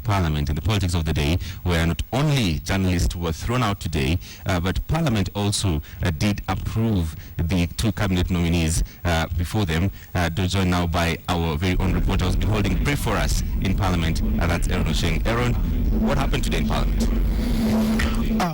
Parliament in the politics of the day, where not only journalists were thrown out today, but Parliament also did approve the two cabinet nominees before them. Joined now by our very own reporter who's been holding brief for us in Parliament. That's Aaron Ochieng. Aaron, what happened today in Parliament?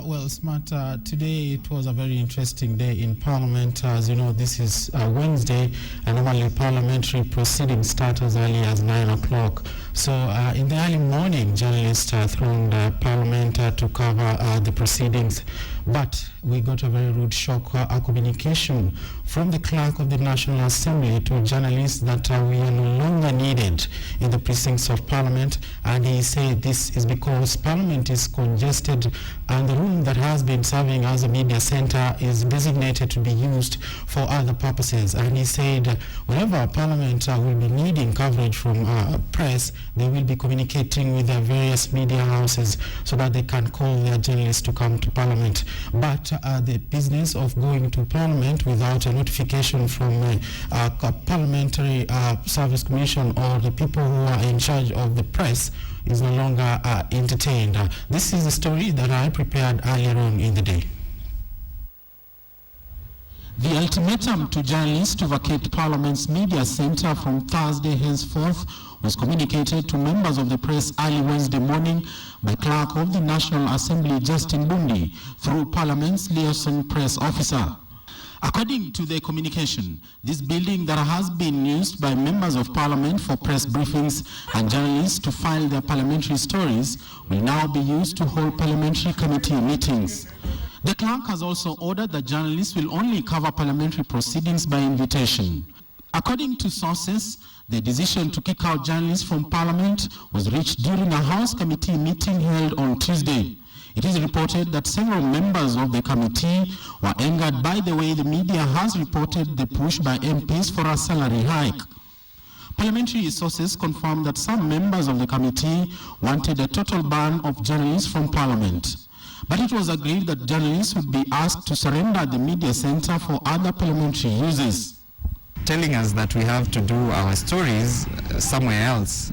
Well, Smart, today it was a very interesting day in Parliament. As you know, this is Wednesday, and normally parliamentary proceedings start as early as 9 o'clock. So in the early morning, journalists thronged Parliament to cover the proceedings. But we got a very rude shock, a communication from the clerk of the National Assembly to journalists that we are no longer needed in the precincts of Parliament. And he said this is because Parliament is congested and the room that has been serving as a media center is designated to be used for other purposes. And he said whenever Parliament will be needing coverage from press, they will be communicating with their various media houses so that they can call their journalists to come to Parliament. But the business of going to Parliament without a notification from a Parliamentary Service Commission or the people who are in charge of the press is no longer entertained. This is a story that I prepared earlier on in the day. The ultimatum to journalists to vacate Parliament's media centre from Thursday henceforth was communicated to members of the press early Wednesday morning by Clerk of the National Assembly Justin Bundi through Parliament's liaison press officer. According to the communication, this building that has been used by members of Parliament for press briefings and journalists to file their parliamentary stories will now be used to hold parliamentary committee meetings. The clerk has also ordered that journalists will only cover parliamentary proceedings by invitation. According to sources, the decision to kick out journalists from Parliament was reached during a House committee meeting held on Tuesday. It is reported that several members of the committee were angered by the way the media has reported the push by MPs for a salary hike. Parliamentary sources confirmed that some members of the committee wanted a total ban of journalists from Parliament. But it was agreed that journalists would be asked to surrender the media center for other parliamentary uses. Telling us that we have to do our stories somewhere else,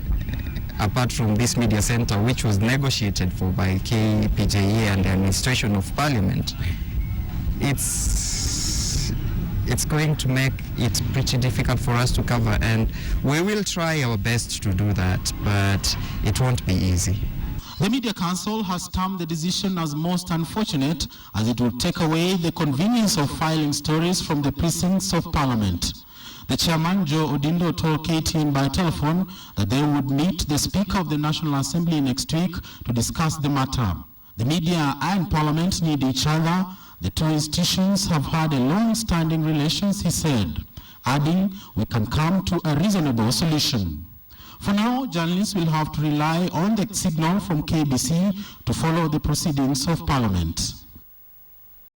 apart from this media center, which was negotiated for by KPJE and the administration of Parliament, it's going to make it pretty difficult for us to cover, and we will try our best to do that, but it won't be easy. The Media Council has termed the decision as most unfortunate, as it will take away the convenience of filing stories from the precincts of Parliament. The chairman, Joe Odindo, told KTN by telephone that they would meet the Speaker of the National Assembly next week to discuss the matter. The media and Parliament need each other. The two institutions have had a long-standing relations, he said, adding, we can come to a reasonable solution. For now, journalists will have to rely on the signal from KBC to follow the proceedings of Parliament.